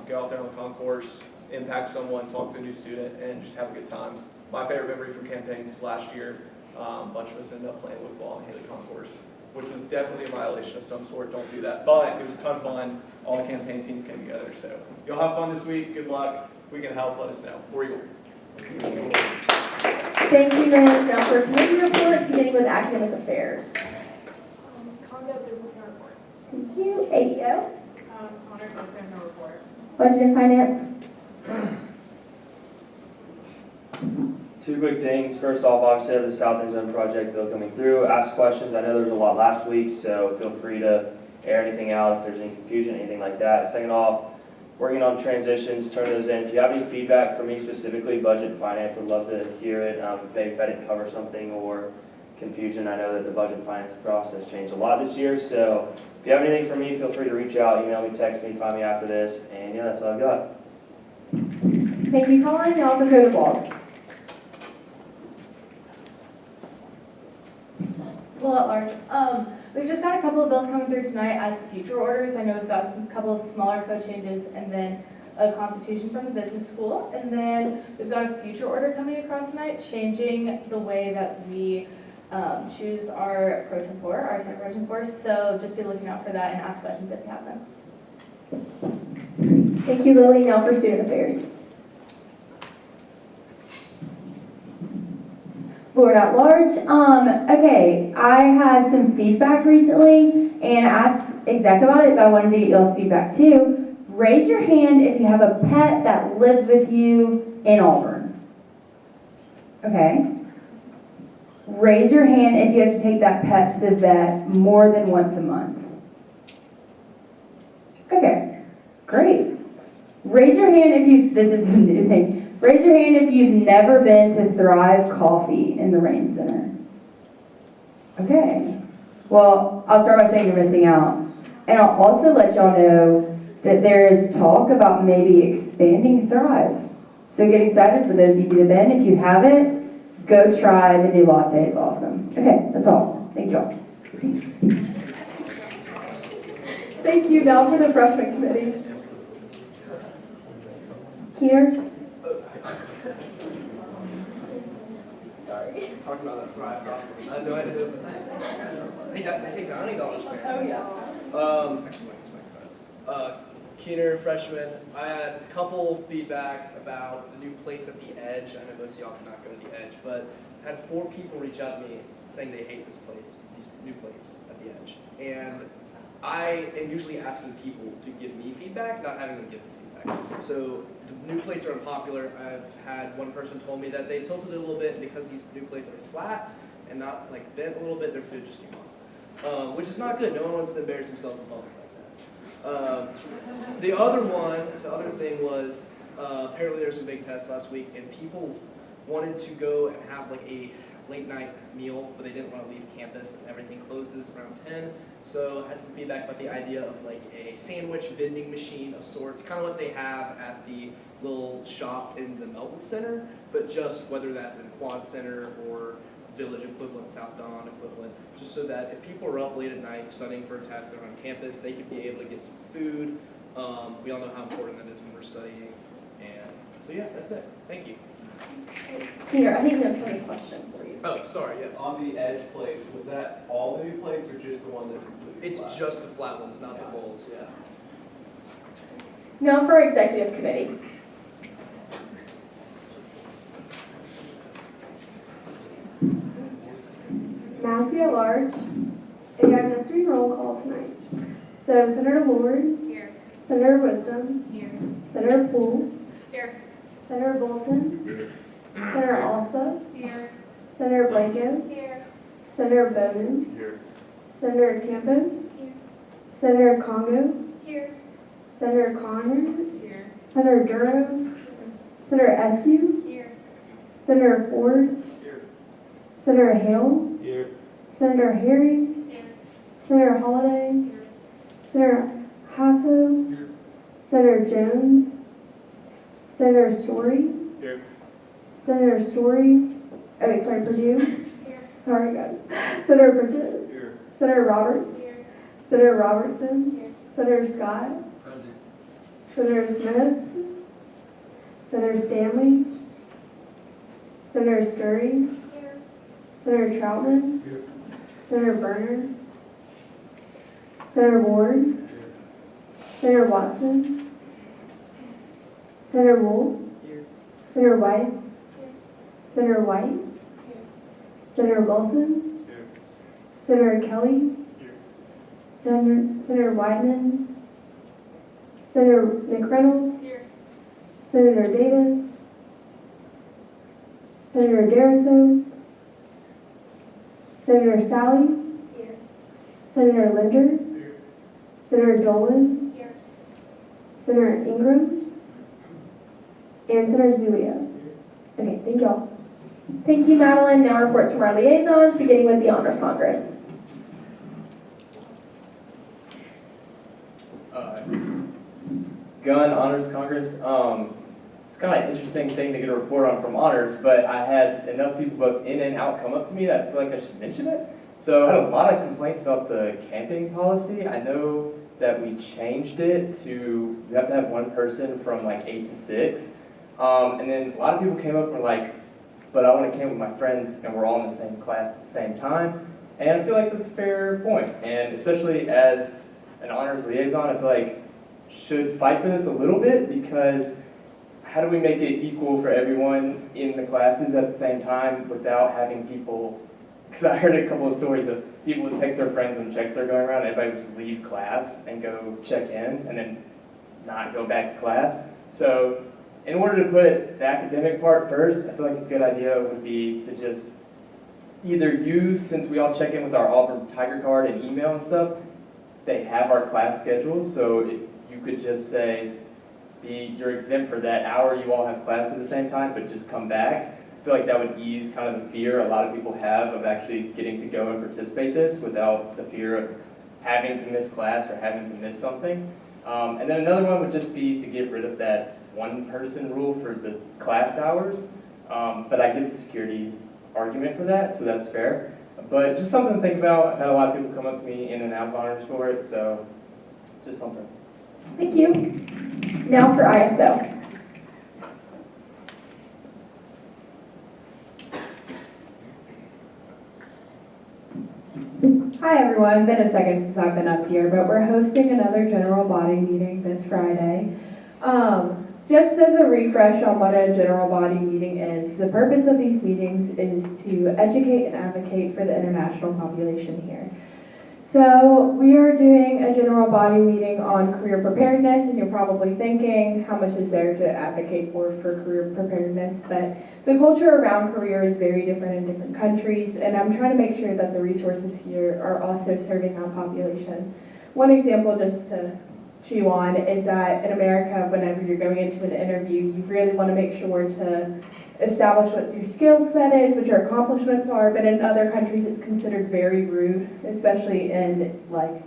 Go out there on the concourse, impact someone, talk to a new student, and just have a good time. My favorite memory from campaigns is last year. A bunch of us ended up playing football on Haley Concourse, which was definitely a violation of some sort. Don't do that. But it was a ton of fun. All the campaign teams came together. So y'all have fun this week. Good luck. we can help, let us know. War Eagle. Thank you very much. Now for committee reports, beginning with academic affairs. Congo Business and Report. Thank you. AEO. Honor Center, no reports. Budget and finance. Two quick things. First off, obviously, I have the South End Zone project bill coming through. Ask questions. I know there's a lot last week, so feel free to air anything out if there's any confusion, anything like that. Second off, working on transitions, turn those in. If you have any feedback for me specifically, budget and finance, would love to hear it. Maybe if I didn't cover something or confusion, I know that the budget and finance process changed a lot this year, so if you have anything for me, feel free to reach out, email me, text me, find me after this, and yeah, that's all I've got. Thank you, Colin. Now for code of laws. Well, at large. We've just got a couple of bills coming through tonight as future orders. I know we've got a couple of smaller code changes and then a constitution from the business school. And then we've got a future order coming across tonight, changing the way that we choose our pro tempore, our Senate pro tempore. So just be looking out for that and ask questions if you have them. Thank you, Lily. Now for student affairs. Board at large. Okay, I had some feedback recently and asked exec about it, but I wanted to get y'all's feedback too. Raise your hand if you have a pet that lives with you in Auburn. Okay. Raise your hand if you have to take that pet to the vet more than once a month. Okay, great. Raise your hand if you, this is a new thing. Raise your hand if you've never been to Thrive Coffee in the Rain Center. Okay. Well, I'll start by saying you're missing out. And I'll also let y'all know that there is talk about maybe expanding Thrive. So get excited for those of you that have been. If you haven't, go try the new latte. It's awesome. Okay, that's all. Thank y'all. Thank you. Now for the freshman committee. Keener? Sorry. Talking about that Thrive Coffee. I had no idea it was a thing. They take the $100 Oh, yeah. Keener, freshman. I had a couple feedback about the new plates at the edge. I know most of y'all cannot go to the edge, but I had 4 people reach out to me saying they hate these new plates at the edge. And I am usually asking people to give me feedback, not having them give me feedback. So the new plates are unpopular. I've had one person told me that they tilted it a little bit because these new plates are flat and not like bent a little bit, their food just came off. Which is not good. No one wants to embarrass himself in public like that. The other thing was, apparently there was some big tests last week and people wanted to go and have like a late night meal, but they didn't want to leave campus and everything closes around 10. So I had some feedback about the idea of like a sandwich vending machine of sorts, kind of what they have at the little shop in the Melton Center, but just whether that's in Quad Center or Village equivalent, South Dawn equivalent, just so that if people are up late at night studying for a test or on campus, they could be able to get some food. We all know how important that is when we're studying. And so yeah, that's it. Thank you. Peter, I think we have a question for you. Oh, sorry, yes. On the edge plates, was that all the new plates or just the one that's completely It's flat? just the flat ones, not the bowls, yeah. Now for executive committee. Massey at large, and I'm just doing roll call tonight. So Senator Lord. Here. Senator Wisdom. Here. Senator Poole. Here. Senator Bolton. Here. Senator Osba. Here. Senator Blanco. Here. Senator Bowman. Here. Senator Campos. Here. Senator Congo. Here. Senator Connor. Here. Senator Duro. Senator Eskew. Here. Senator Ford. Here. Senator Hale. Here. Senator Herring. Here. Senator Holliday. Senator Hasso. Here. Senator Jones. Senator Story. Here. Senator Story. Oh, wait, sorry, Purdue. Here. Sorry, guys. Senator Bridget. Here. Senator Roberts. Here. Senator Robertson. Here. Senator Scott. Present. Senator Smith. Senator Stanley. Senator Scurry. Here. Senator Troutman. Here. Senator Berner. Senator Ward. Senator Watson. Senator Wool. Senator Weiss? Senator White? Senator Wilson? Senator Kelly? Senator Weidman? Senator McReynolds? Senator Davis? Senator Daraso? Senator Sally? Senator Linder? Senator Dolan? Senator Ingram? And Senator Zulia. Okay, thank y'all. Thank you, Madeline. Now reports from our liaisons, beginning with the Honors Congress. Gun Honors Congress. It's kind of an interesting thing to get a report on from Honors, but I had enough people both in and out come up to me that I feel like I should mention it. So I had a lot of complaints about the camping policy. I know that we changed it to, you have to have one person from like 8 to 6. And then a lot of people came up and were like, but I want to camp with my friends and we're all in the same class at the same time. And I feel like that's a fair point. And especially as an honors liaison, I feel like should fight for this a little bit, because how do we make it equal for everyone in the classes at the same time without having people, because I heard a couple of stories of people would text their friends when checks are going around, everybody would just leave class and go check in and then not go back to class. So in order to put the academic part first, I feel like a good idea would be to just either use, since we all check in with our Auburn Tiger card and email and stuff, they have our class schedules, so if you could just say, you're exempt for that hour, you all have class at the same time, but just come back. I feel like that would ease kind of the fear a lot of people have of actually getting to go and participate this without the fear of having to miss class or having to miss something. And then another one would just be to get rid of that one-person rule for the class hours. But I get the security argument for that, so that's fair. But just something to think about. I've had a lot of people come up to me in and out of honors for it, so just something. Thank you. Now for ISO. Hi everyone, been a second since I've been up here, but we're hosting another general body meeting this Friday. Just as a refresh on what a general body meeting is, the purpose of these meetings is to educate and advocate for the international population here. So we are doing a general body meeting on career preparedness, and you're probably thinking, how much is there to advocate for career preparedness? But the culture around career is very different in different countries, and I'm trying to make sure that the resources here are also serving that population. One example, just to chew on, is that in America, whenever you're going into an interview, you really want to make sure to establish what your skill set is, what your accomplishments are, but in other countries it's considered very rude, especially in like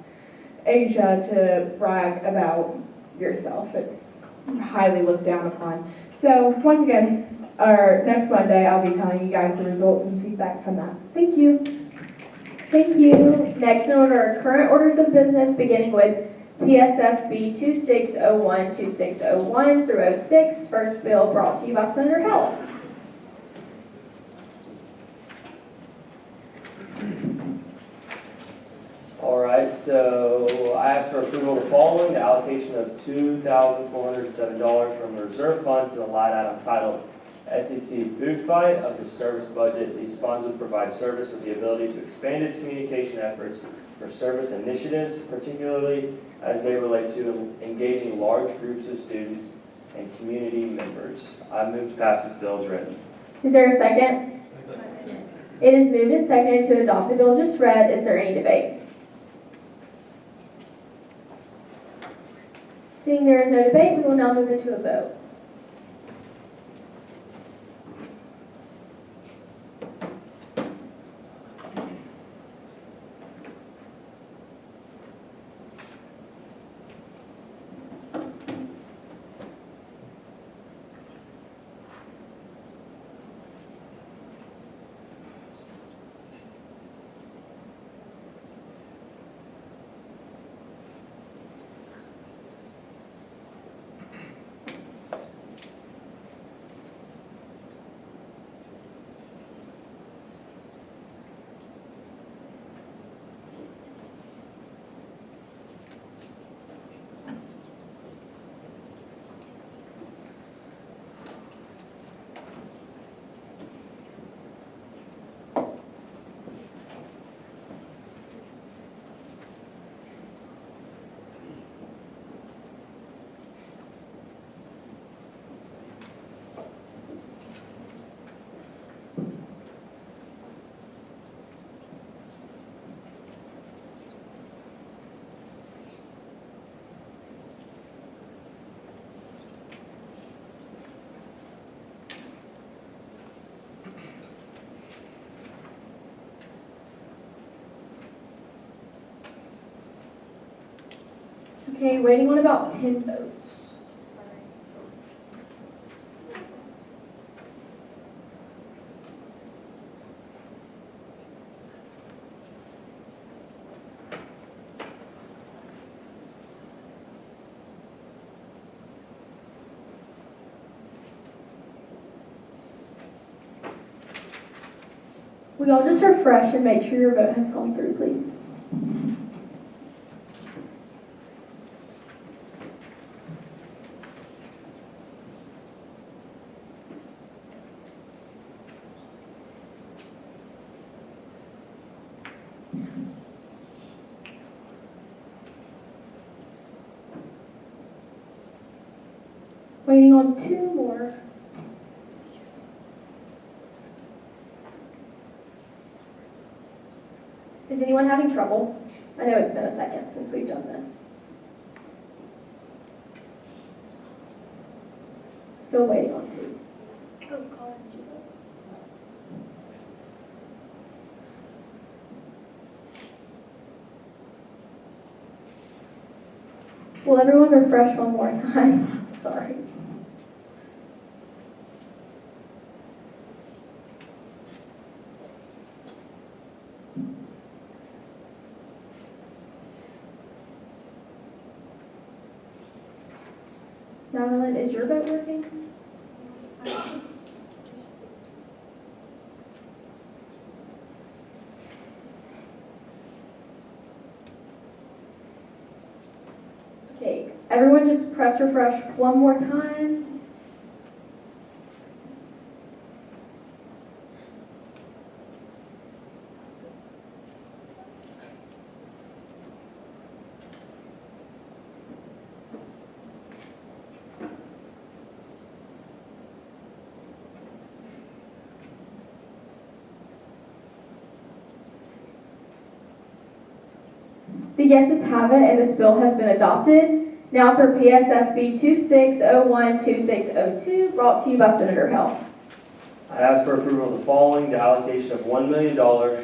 Asia, to brag about yourself. It's highly looked down upon. So once again, next Monday I'll be telling you guys the results and feedback from that. Thank you. Thank you. Next in order, current orders of business, beginning with PSSB 2601, 2601 through 06. First bill brought to you by Senator Howell. All right, so I asked for approval of the following: the allocation of $2,407 from the reserve fund to the line item titled SEC Food Fight of the service budget. These funds would provide service with the ability to expand its communication efforts for service initiatives, particularly as they relate to engaging large groups of students and community members. I move to pass this bill as written. Is there a second? Second. It is moved and seconded to adopt the bill just read. Is there any debate? Seeing there is no debate, we will now move into a vote. Okay, waiting on about 10 votes. Will y'all just refresh and make sure your vote has gone through, please? Waiting on 2 more. Is anyone having trouble? I know it's been a second since we've done this. Still waiting on 2. Oh, Colin, did you vote? Will everyone refresh one more time? Sorry. Madeline, is your vote working? Okay, everyone just press refresh one more time. The yeses have it, and this bill has been adopted. Now for PSSB 2601-2602, brought to you by Senator Hill. I ask for approval of the following: the allocation of $1 million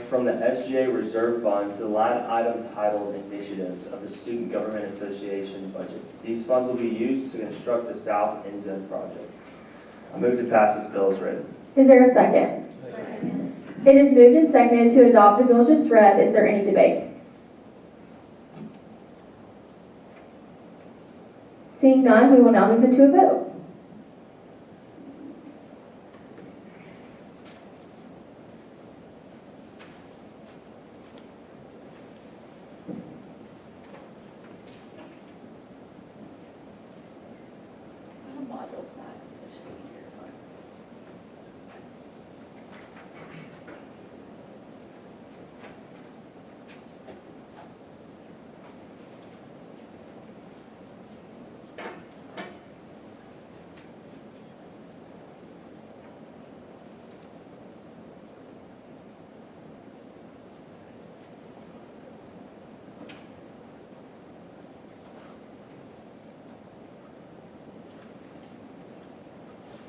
from the SGA Reserve Fund to the line item titled Initiatives of the Student Government Association budget. These funds will be used to construct the South End Zone project. I move to pass this bill as written. Is there a second? Second. It is moved and seconded to adopt the bill just read. Is there any debate? Seeing none, we will now move into a vote.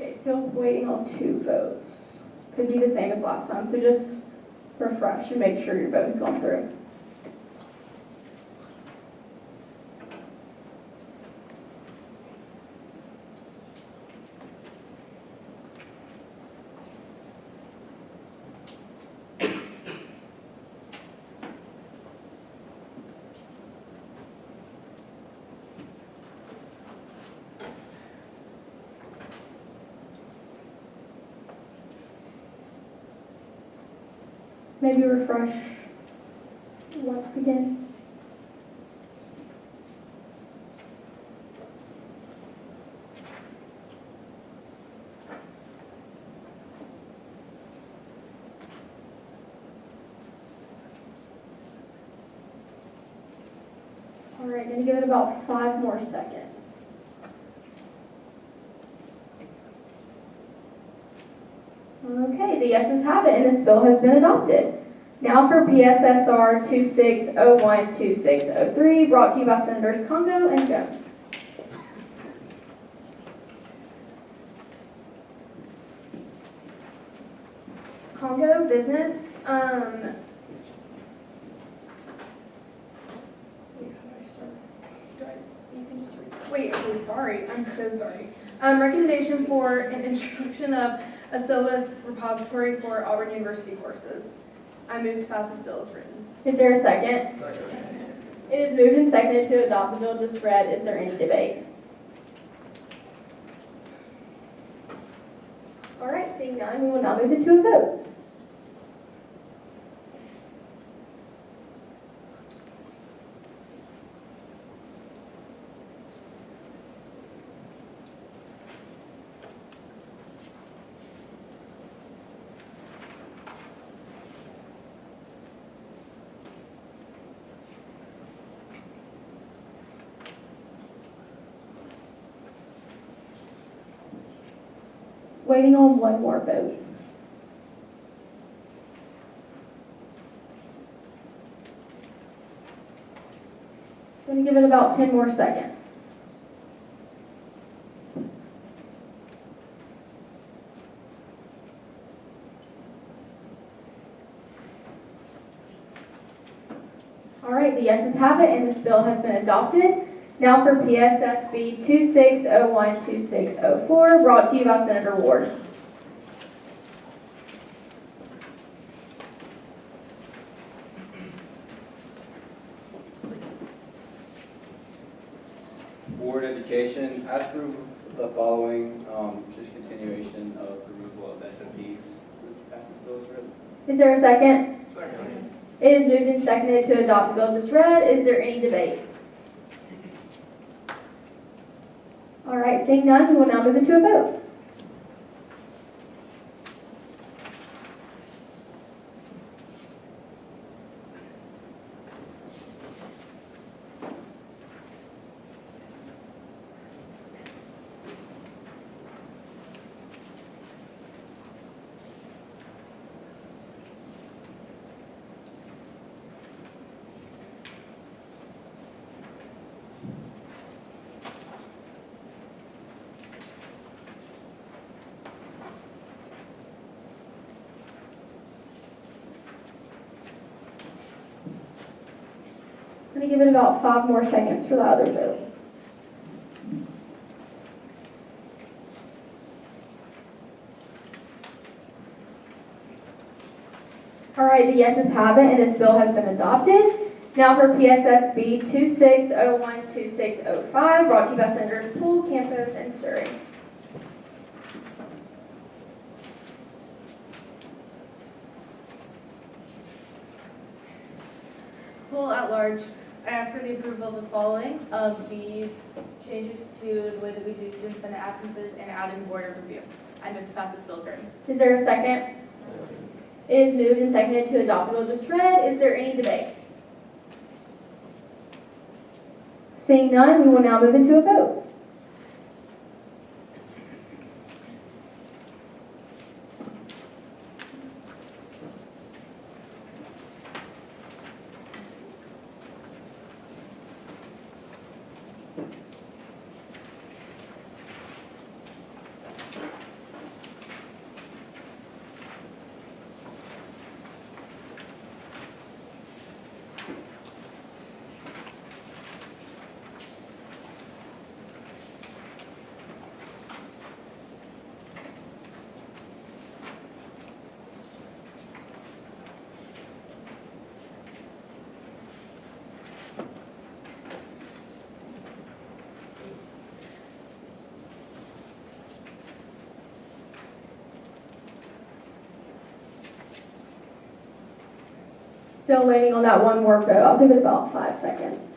Okay, still waiting on 2 votes. Could be the same as last time, so just refresh and make sure your vote has gone through. Maybe refresh once again. All right, gonna give it about 5 more seconds. Okay, the yeses have it, and this bill has been adopted. Now for PSSR 2601-2603, brought to you by Senators Congo and Jones. Congo business, wait, how do I start? wait, okay, sorry, I'm so sorry. Recommendation for an introduction of a syllabus repository for Auburn University courses. I move to pass this bill as written. Is there a second? It is moved and seconded to adopt the bill just read. Is there any debate? All right, seeing none, we will now move into a vote. Waiting on one more vote. Going to give it about 10 more seconds. All right, the yeses have it, and this bill has been adopted. Now for PSSB 26012604, brought to you by Senator Ward. Board Education, as per the following, just continuation of removal of SOPs. Pass this bill as read. Is there a second? Second. It is moved and seconded to adopt the bill just read. Is there any debate? All right, seeing none, we will now move into a vote. I'm going to give it about 5 more seconds for the other vote. All right, the yeses have it, and this bill has been adopted. Now for PSSB 26012605, brought to you by Senators Poole, Campos, and Surrey. Pool at large, I ask for the approval of the following of these changes to the way that we do student senate absences and adding board of review. I move to pass this bill as written. Is there a second? It is moved and seconded to adopt the bill just read. Is there any debate? Seeing none, we will now move into a vote. Still waiting on that one more vote. I'll give it about 5 seconds.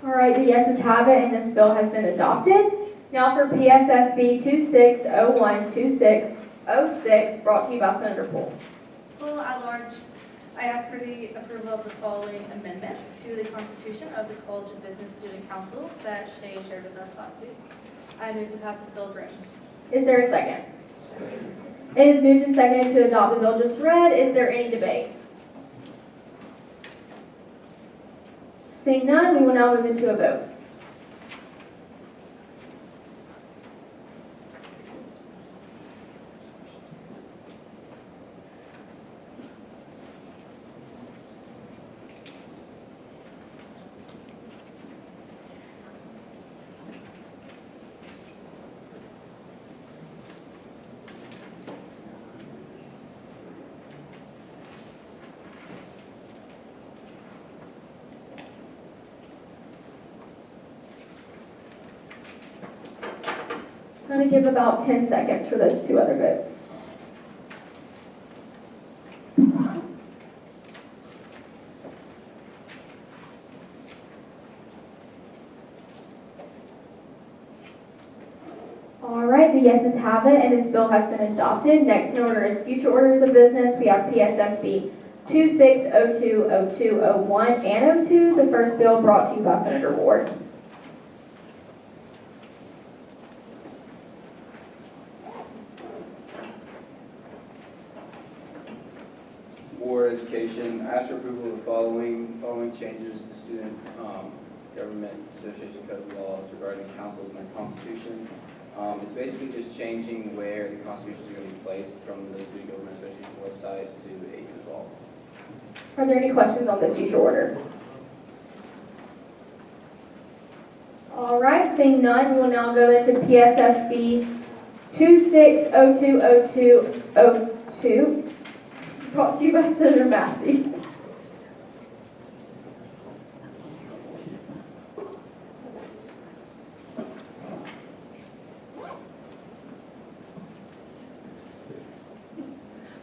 All right, the yeses have it, and this bill has been adopted. Now for PSSB 26012606, brought to you by Senator Poole. Pool at large, I ask for the approval of the following amendments to the Constitution of the College of Business Student Council that Shay shared with us last week. I move to pass this bill as written. Is there a second? It is moved and seconded to adopt the bill just read. Is there any debate? Seeing none, we will now move into a vote. I'm going to give about 10 seconds for those two other votes. All right, the yeses have it, and this bill has been adopted. Next in order is future orders of business. We have PSSB 2602, 02, 01, and 02. The first bill brought to you by Senator Ward. Board of Education, ask for approval of the following changes to Student Government Association Code of Laws regarding councils and the Constitution. It's basically just changing where the Constitution is going to be placed from the Student Government Association website to 8 to 12. Are there any questions on this future order? All right, seeing none, we will now go into PSSB 26020202, brought to you by Senator Massey.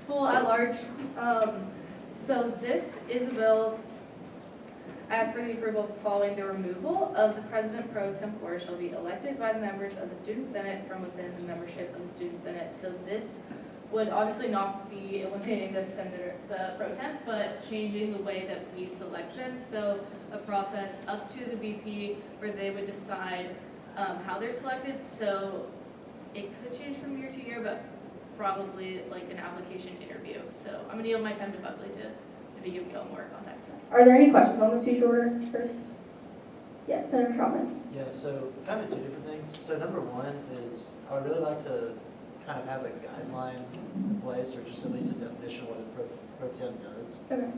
Full at large. So this is a bill as for the approval following the removal of the president pro tempore shall be elected by the members of the student senate from within the membership of the student senate. So this would obviously not be eliminating the senator, the pro temp, but changing the way that we select them. So a process up to the VP where they would decide how they're selected. So it could change from year to year, but probably like an application interview. So I'm gonna yield my time to Buckley to maybe give you all more context. Are there any questions on this future order first? Yes, Senator Trotman. Yeah, so kind of two different things. So number one is I would really like to kind of have a guideline in place, or just at least a definition of what a pro temp does, Okay.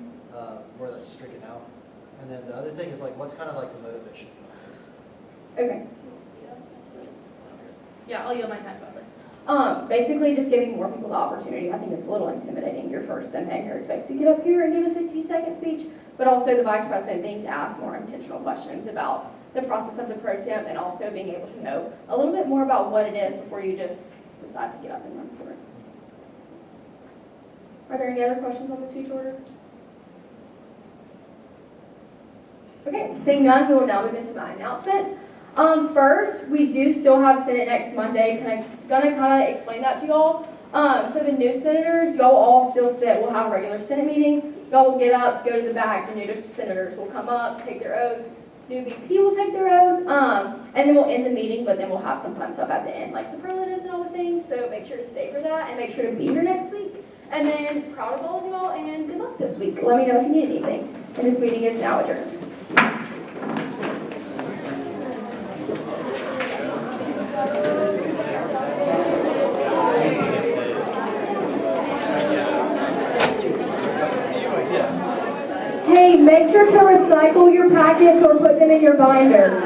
where that's stricken out. And then the other thing is like, what's kind of like the motivation behind this? Okay. Yeah, I'll yield my time, Buckley. Basically just giving more people the opportunity. I think it's a little intimidating. You're first and you're expected to get up here and give a 60-second speech, but also the vice president being to ask more intentional questions about the process of the pro temp and also being able to know a little bit more about what it is before you just decide to get up and run for it. Are there any other questions on this future order? Okay, seeing none, we will now move into my announcements. First, we do still have Senate next Monday. Gonna kind of explain that to y'all. So the new senators, y'all all still sit. We'll have a regular Senate meeting. Y'all will get up, go to the back. The new senators will come up, take their oath. New VP will take their oath. And then we'll end the meeting, but then we'll have some fun stuff at the end, like superlatives and all the things. So make sure to stay for that and make sure to be here next week. And then proud of all of y'all and good luck this week. Let me know if you need anything. And this meeting is now adjourned. Hey, make sure to recycle your packets or put them in your binder.